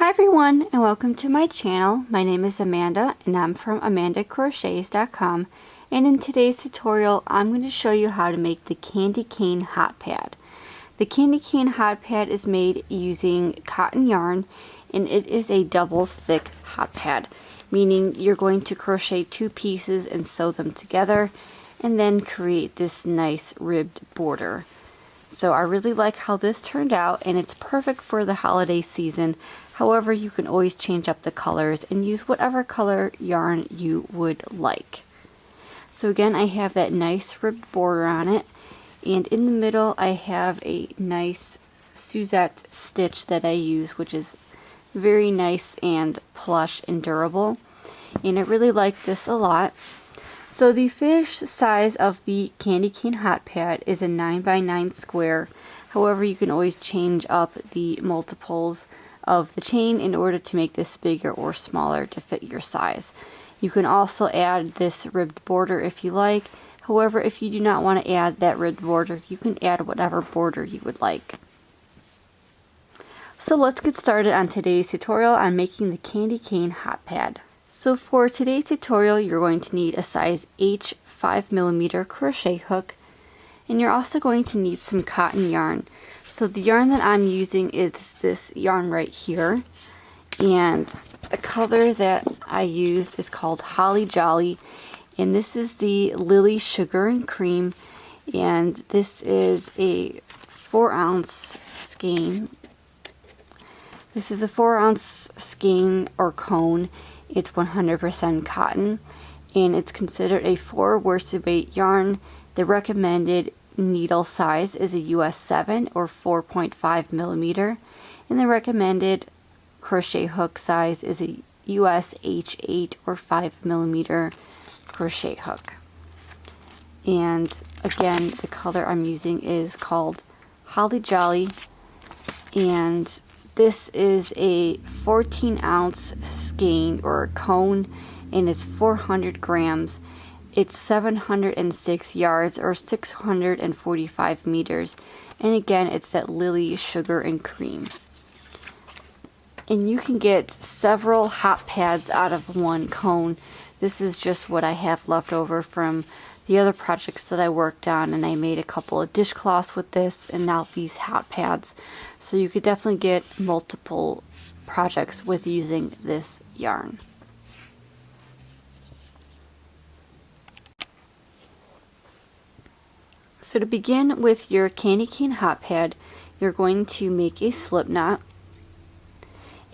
Hi everyone, and welcome to my channel. My name is Amanda and I'm from amandacrochets.com, and in today's tutorial I'm going to show you how to make the candy cane hot pad. The candy cane hot pad is made using cotton yarn, and it is a double thick hot pad, meaning you're going to crochet two pieces and sew them together and then create this nice ribbed border. So I really like how this turned out, and it's perfect for the holiday season. However, you can always change up the colors and use whatever color yarn you would like. So again, I have that nice ribbed border on it, and in the middle I have a nice Suzette stitch that I use, which is very nice and plush and durable, and I really like this a lot. So the finished size of the candy cane hot pad is a 9x9 square. However, you can always change up the multiples of the chain in order to make this bigger or smaller to fit your size. You can also add this ribbed border if you like. However, if you do not want to add that ribbed border, you can add whatever border you would like. So let's get started on today's tutorial on making the candy cane hot pad. So for today's tutorial, you're going to need a size H 5mm crochet hook, and you're also going to need some cotton yarn. So the yarn that I'm using is this yarn right here, and the color that I used is called Holly Jolly, and this is the Lily Sugar and Cream, and this is a 4-ounce skein. This is a 4-ounce skein or cone. It's 100% cotton, and it's considered a 4 worsted weight yarn. The recommended needle size is a US 7 or 4.5mm, and the recommended crochet hook size is a US H8 or 5mm crochet hook. And again, the color I'm using is called Holly Jolly, and this is a 14-ounce skein or cone, and it's 400 grams. It's 706 yards or 645 meters. And again, it's that Lily Sugar and Cream. And you can get several hot pads out of one cone. This is just what I have left over from the other projects that I worked on, and I made a couple of dishcloths with this and now these hot pads. So you could definitely get multiple projects with using this yarn. So to begin with your candy cane hot pad, you're going to make a slip knot.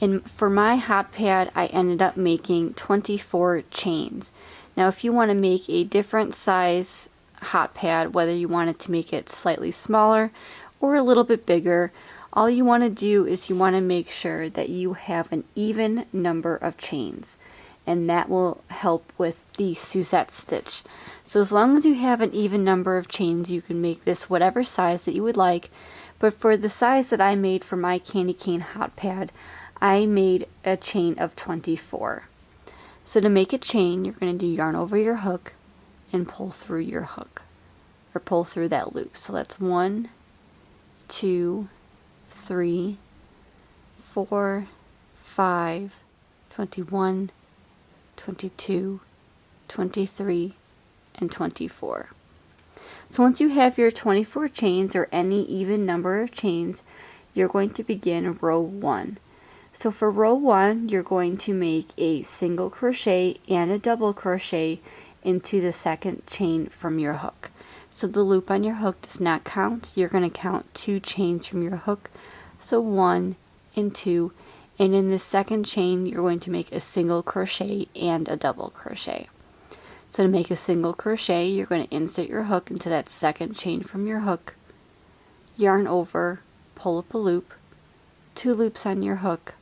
And for my hot pad, I ended up making 24 chains. Now if you want to make a different size hot pad, whether you wanted to make it slightly smaller or a little bit bigger, all you want to do is you want to make sure that you have an even number of chains, and that will help with the Suzette stitch. So as long as you have an even number of chains, you can make this whatever size that you would like. But for the size that I made for my candy cane hot pad, I made a chain of 24. So to make a chain, you're going to do yarn over your hook and pull through your hook, or pull through that loop. So that's 1, 2, 3, 4, 5, 21, 22, 23, and 24. So once you have your 24 chains or any even number of chains, you're going to begin row 1. So for row 1, you're going to make a single crochet and a double crochet into the second chain from your hook. So the loop on your hook does not count. You're going to count 2 chains from your hook. So 1 and 2, and in the second chain you're going to make a single crochet and a double crochet. So to make a single crochet, you're going to insert your hook into that second chain from your hook, yarn over, pull up a loop, 2 loops on your hook,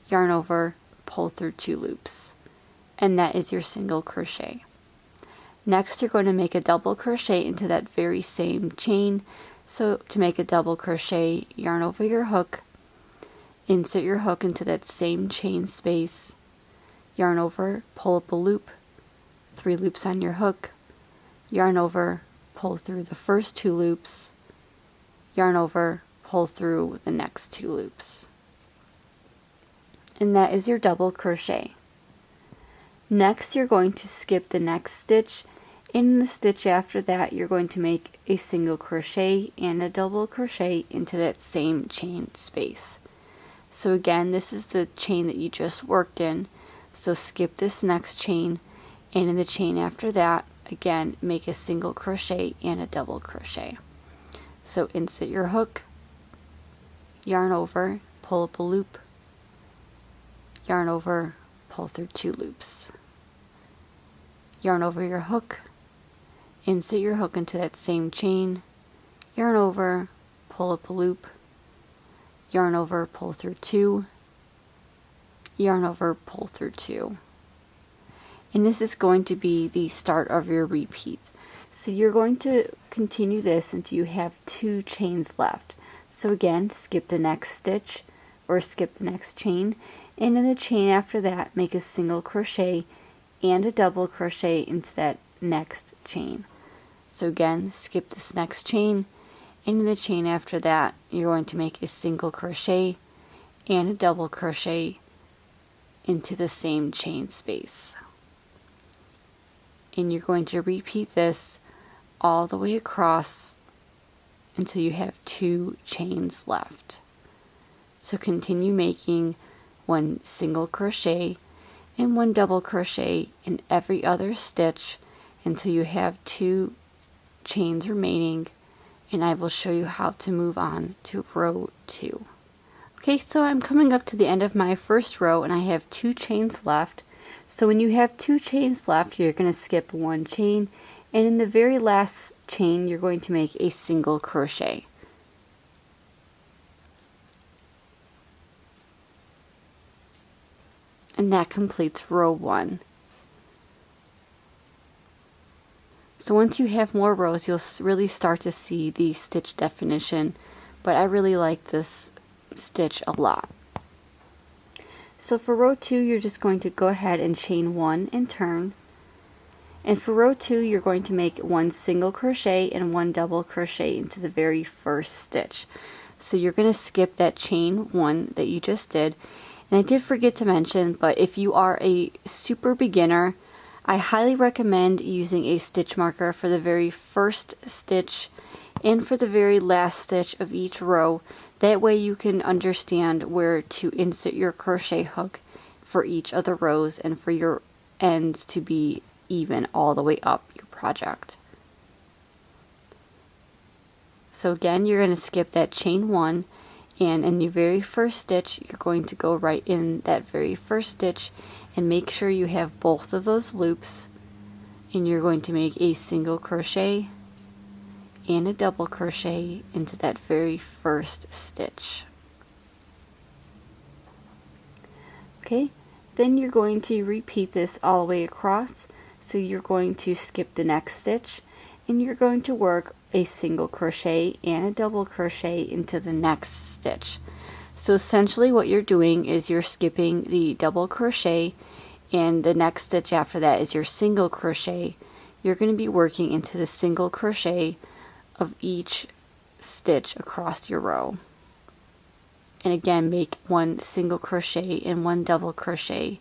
yarn over, pull through 2 loops, and that is your single crochet. Next, you're going to make a double crochet into that very same chain. So to make a double crochet, yarn over your hook, insert your hook into that same chain space, yarn over, pull up a loop, 3 loops on your hook, yarn over, pull through the first 2 loops, yarn over, pull through the next 2 loops. and that is your double crochet. Next, you're going to skip the next stitch. In the stitch after that, you're going to make a single crochet and a double crochet into that same chain space. So again, this is the chain that you just worked in. So skip this next chain, and in the chain after that, again, make a single crochet and a double crochet. So insert your hook, yarn over, pull up a loop, yarn over, pull through 2 loops. Yarn over your hook, insert your hook into that same chain, yarn over, pull up a loop, yarn over, pull through 2, yarn over, pull through 2. And this is going to be the start of your repeat. So you're going to continue this until you have 2 chains left. So again, skip the next stitch or skip the next chain, and in the chain after that, make a single crochet and a double crochet into that next chain. So again, skip this next chain, and in the chain after that, you're going to make a single crochet and a double crochet into the same chain space. And you're going to repeat this all the way across until you have 2 chains left. So continue making 1 single crochet and 1 double crochet in every other stitch until you have 2 chains remaining, and I will show you how to move on to row 2. Okay, so I'm coming up to the end of my first row and I have 2 chains left. So when you have 2 chains left, you're going to skip 1 chain, and in the very last chain you're going to make a single crochet. And that completes row 1. So once you have more rows, you'll really start to see the stitch definition, but I really like this stitch a lot. So for row 2, you're just going to go ahead and chain 1 and turn. And for row 2, you're going to make 1 single crochet and 1 double crochet into the very first stitch. So you're going to skip that chain 1 that you just did. And I did forget to mention, but if you are a super beginner, I highly recommend using a stitch marker for the very first stitch and for the very last stitch of each row. That way you can understand where to insert your crochet hook for each of the rows and for your ends to be even all the way up your project. So again, you're going to skip that chain 1, and in your very first stitch, you're going to go right in that very first stitch and make sure you have both of those loops, and you're going to make a single crochet and a double crochet into that very first stitch. Okay, then you're going to repeat this all the way across. So you're going to skip the next stitch, and you're going to work a single crochet and a double crochet into the next stitch. So essentially what you're doing is you're skipping the double crochet, and the next stitch after that is your single crochet. You're going to be working into the single crochet of each stitch across your row. And again, make 1 single crochet and 1 double crochet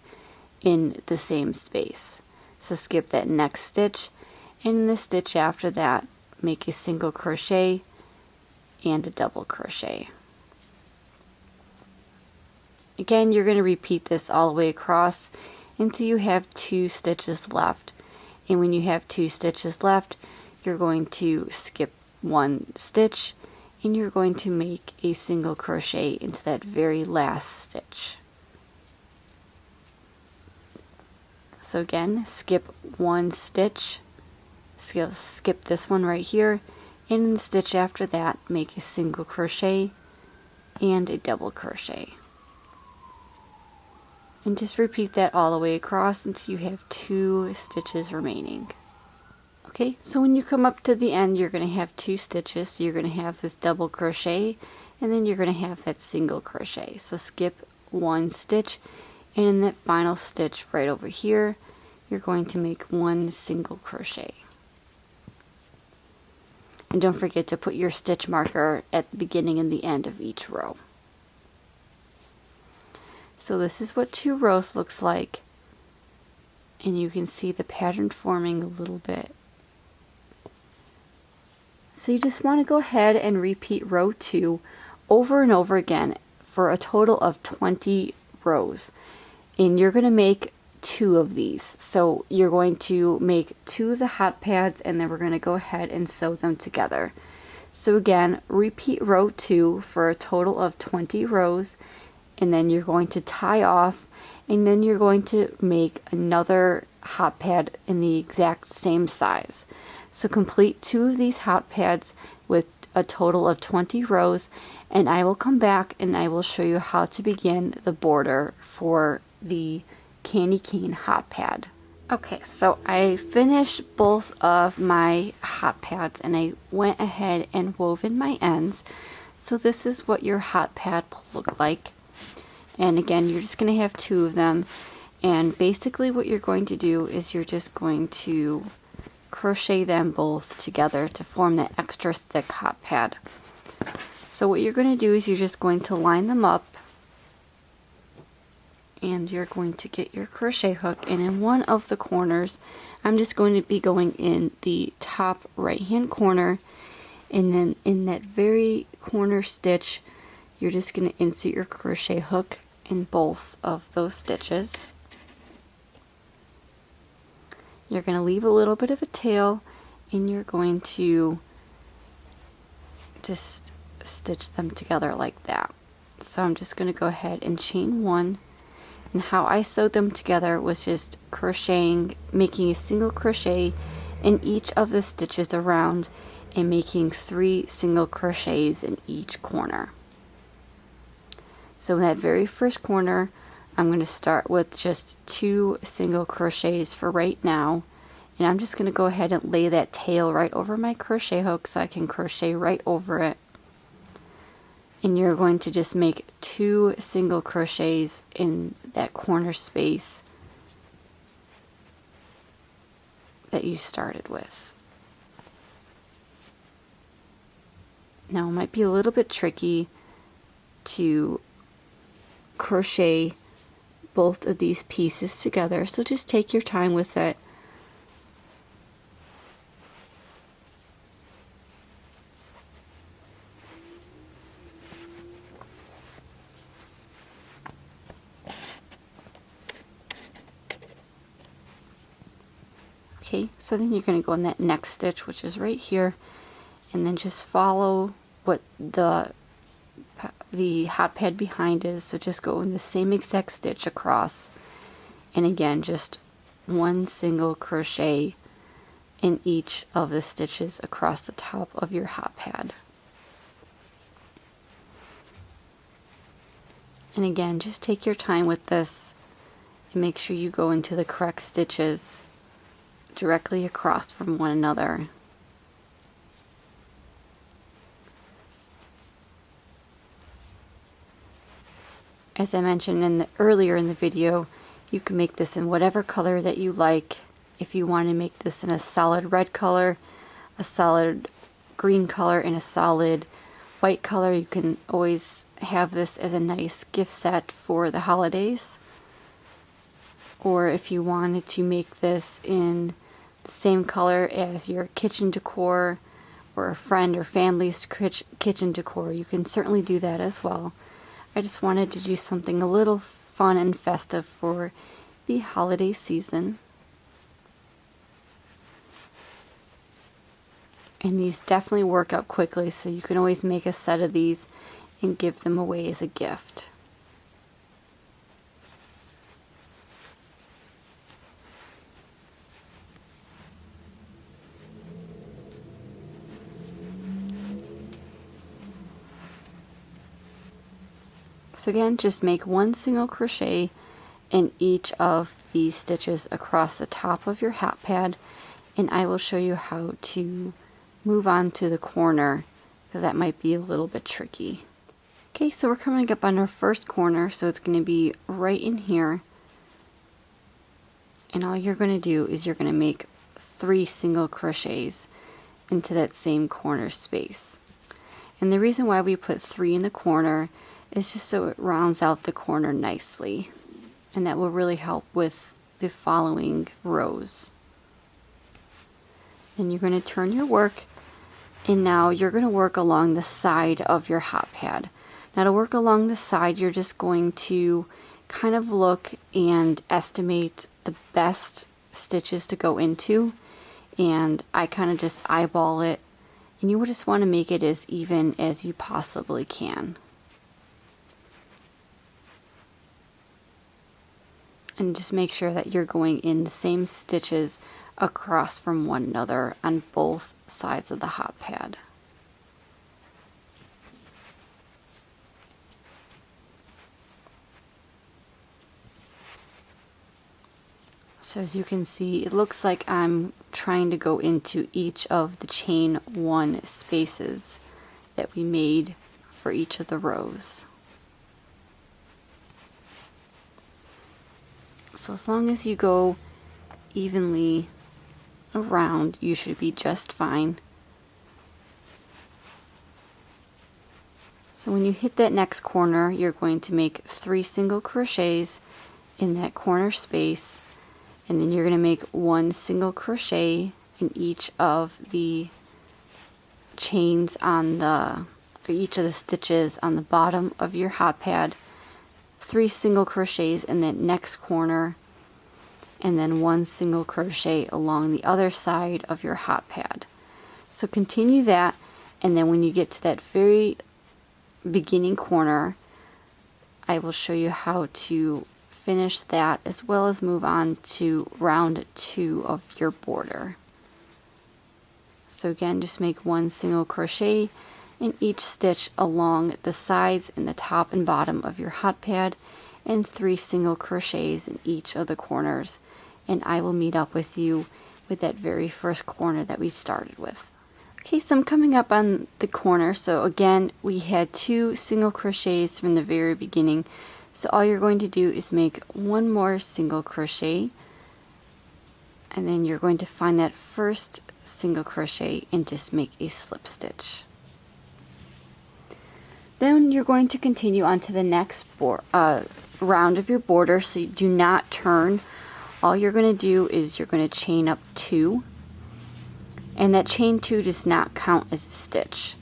in the same space. So skip that next stitch, and in the stitch after that, make a single crochet and a double crochet. Again, you're going to repeat this all the way across until you have 2 stitches left. And when you have 2 stitches left, you're going to skip 1 stitch, and you're going to make a single crochet into that very last stitch. So again, skip 1 stitch, skip this one right here, and in the stitch after that, make a single crochet and a double crochet. And just repeat that all the way across until you have 2 stitches remaining. Okay, so when you come up to the end, you're going to have 2 stitches. So you're going to have this double crochet, and then you're going to have that single crochet. So skip 1 stitch, and in that final stitch right over here, you're going to make 1 single crochet. And don't forget to put your stitch marker at the beginning and the end of each row. So this is what 2 rows looks like, and you can see the pattern forming a little bit. So you just want to go ahead and repeat row 2 over and over again for a total of 20 rows. And you're going to make 2 of these. So you're going to make 2 of the hot pads, and then we're going to go ahead and sew them together. So again, repeat row 2 for a total of 20 rows, and then you're going to tie off, and then you're going to make another hot pad in the exact same size. So complete 2 of these hot pads with a total of 20 rows, and I will come back and I will show you how to begin the border for the candy cane hot pad. Okay, so I finished both of my hot pads and I went ahead and wove in my ends. So this is what your hot pad will look like. And again, you're just going to have 2 of them. And basically what you're going to do is you're just going to crochet them both together to form that extra thick hot pad. So what you're going to do is you're just going to line them up, and you're going to get your crochet hook, and in one of the corners I'm just going to be going in the top right hand corner, and then in that very corner stitch you're just going to insert your crochet hook in both of those stitches. You're going to leave a little bit of a tail, and you're going to just stitch them together like that. So I'm just going to go ahead and chain 1, and how I sewed them together was just crocheting, making a single crochet in each of the stitches around, and making 3 single crochets in each corner. So in that very first corner, I'm going to start with just 2 single crochets for right now, and I'm just going to go ahead and lay that tail right over my crochet hook so I can crochet right over it. And you're going to just make 2 single crochets in that corner space that you started with. Now it might be a little bit tricky to crochet both of these pieces together, so just take your time with it. Okay, so then you're going to go in that next stitch, which is right here, and then just follow what the hot pad behind is. So just go in the same exact stitch across, and again just 1 single crochet in each of the stitches across the top of your hot pad. And again, just take your time with this and make sure you go into the correct stitches directly across from one another. As I mentioned earlier in the video, you can make this in whatever color that you like. If you want to make this in a solid red color, a solid green color, and a solid white color, you can always have this as a nice gift set for the holidays. Or if you wanted to make this in the same color as your kitchen decor or a friend or family's kitchen decor, you can certainly do that as well. I just wanted to do something a little fun and festive for the holiday season. And these definitely work out quickly, so you can always make a set of these and give them away as a gift. So again, just make 1 single crochet in each of the stitches across the top of your hot pad, and I will show you how to move on to the corner, because that might be a little bit tricky. Okay, so we're coming up on our first corner, so it's going to be right in here, and all you're going to do is you're going to make 3 single crochets into that same corner space. And the reason why we put 3 in the corner It's just so it rounds out the corner nicely, and that will really help with the following rows. And you're going to turn your work, and now you're going to work along the side of your hot pad. Now to work along the side, you're just going to kind of look and estimate the best stitches to go into, and I kind of just eyeball it, and you just want to make it as even as you possibly can. And just make sure that you're going in the same stitches across from one another on both sides of the hot pad. So as you can see, it looks like I'm trying to go into each of the chain 1 spaces that we made for each of the rows. So as long as you go evenly around, you should be just fine. So when you hit that next corner, you're going to make 3 single crochets in that corner space, and then you're going to make 1 single crochet in each of the chains on the, or each of the stitches on the bottom of your hot pad, 3 single crochets in that next corner, and then 1 single crochet along the other side of your hot pad. So continue that, and then when you get to that very beginning corner, I will show you how to finish that, as well as move on to round 2 of your border. So again, just make 1 single crochet in each stitch along the sides and the top and bottom of your hot pad, and 3 single crochets in each of the corners, and I will meet up with you with that very first corner that we started with. Okay, so I'm coming up on the corner. So again, we had 2 single crochets from the very beginning, so all you're going to do is make 1 more single crochet, and then you're going to find that first single crochet and just make a slip stitch. Then you're going to continue on to the next round of your border, so you do not turn. All you're going to do is you're going to chain up 2, and that chain 2 does not count as a stitch.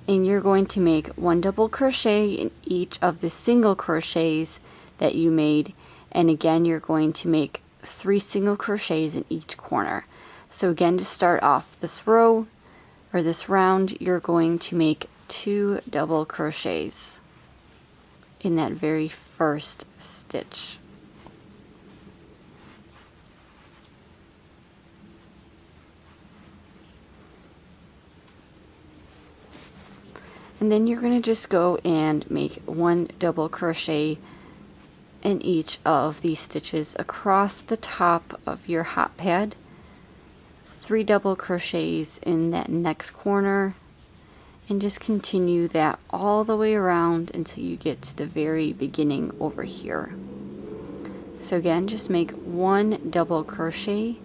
And you're going to make 1 double crochet in each of the single crochets that you made, and again you're going to make 3 single crochets in each corner. So again, to start off this row or this round, you're going to make 2 double crochets in that very first stitch. And then you're going to just go and make 1 double crochet in each of these stitches across the top of your hot pad, 3 double crochets in that next corner, and just continue that all the way around until you get to the very beginning over here. So again, just make 1 double crochet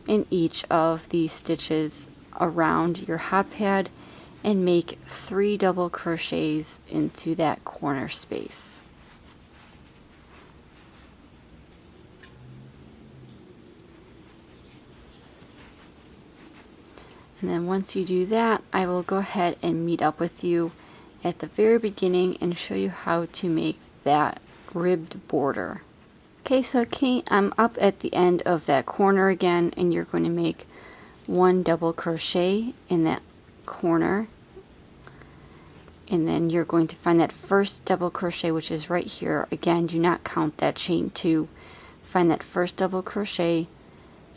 in each of these stitches around your hot pad, and make 3 double crochets into that corner space. And then once you do that, I will go ahead and meet up with you at the very beginning and show you how to make that ribbed border. Okay, so I'm up at the end of that corner again, and you're going to make 1 double crochet in that corner, and then you're going to find that first double crochet, which is right here. Again, do not count that chain 2. Find that first double crochet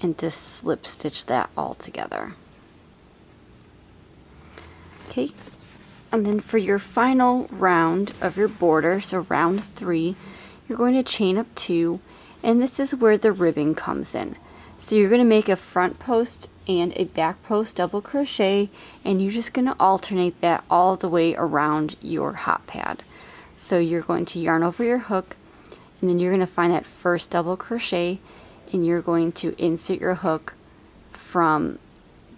and just slip stitch that all together. Okay, and then for your final round of your border, so round 3, you're going to chain up 2, and this is where the ribbing comes in. So you're going to make a front post and a back post double crochet, and you're just going to alternate that all the way around your hot pad. So you're going to yarn over your hook, and then you're going to find that first double crochet, and you're going to insert your hook from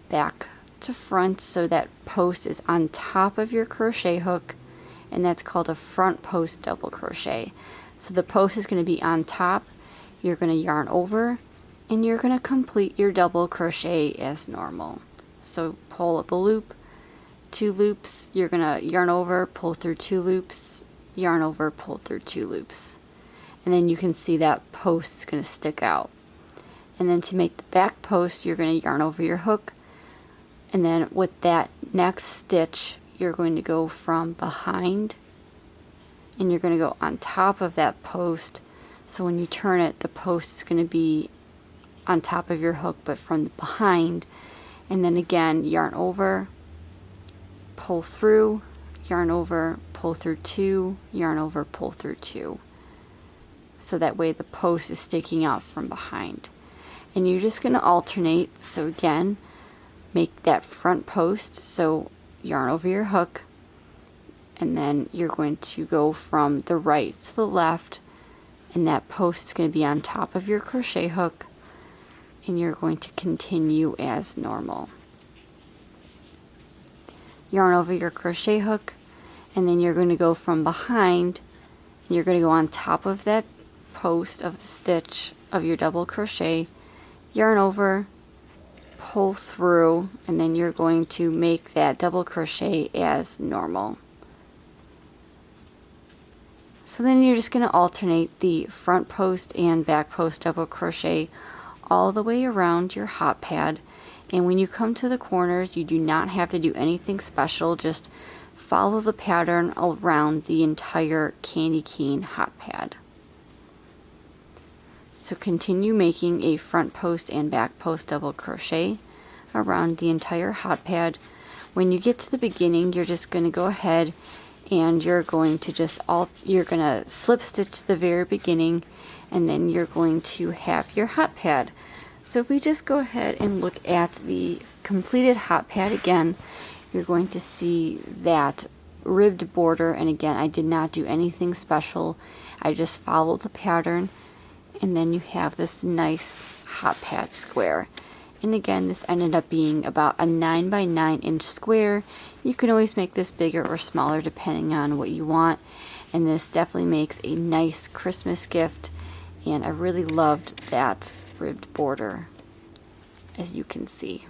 back to front, so that post is on top of your crochet hook, and that's called a front post double crochet. So the post is going to be on top, you're going to yarn over, and you're going to complete your double crochet as normal. So pull up a loop, 2 loops, you're going to yarn over, pull through 2 loops, yarn over, pull through 2 loops. And then you can see that post is going to stick out. And then to make the back post, you're going to yarn over your hook, and then with that next stitch, you're going to go from behind, and you're going to go on top of that post. So when you turn it, the post is going to be on top of your hook, but from the behind. And then again, yarn over, pull through, yarn over, pull through 2, yarn over, pull through 2. So that way the post is sticking out from behind. And you're just going to alternate. So again, make that front post, so yarn over your hook, and then you're going to go from the right to the left, and that post is going to be on top of your crochet hook, and you're going to continue as normal. Yarn over your crochet hook, and then you're going to go from behind, and you're going to go on top of that post of the stitch of your double crochet, yarn over, pull through, and then you're going to make that double crochet as normal. So then you're just going to alternate the front post and back post double crochet all the way around your hot pad. And when you come to the corners, you do not have to do anything special, just follow the pattern around the entire candy cane hot pad. So continue making a front post and back post double crochet around the entire hot pad. When you get to the beginning, you're just going to go ahead and you're going to slip stitch the very beginning, and then you're going to have your hot pad. So if we just go ahead and look at the completed hot pad again, you're going to see that ribbed border, and again, I did not do anything special. I just followed the pattern, and then you have this nice hot pad square. And again, this ended up being about a 9 by 9 inch square. You can always make this bigger or smaller depending on what you want. And this definitely makes a nice Christmas gift. And I really loved that ribbed border, as you can see.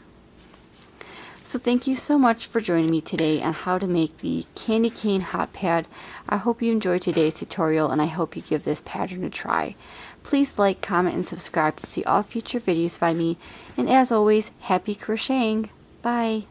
So thank you so much for joining me today on how to make the candy cane hot pad. I hope you enjoyed today's tutorial, and I hope you give this pattern a try. Please like, comment, and subscribe to see all future videos by me. And as always, happy crocheting! Bye!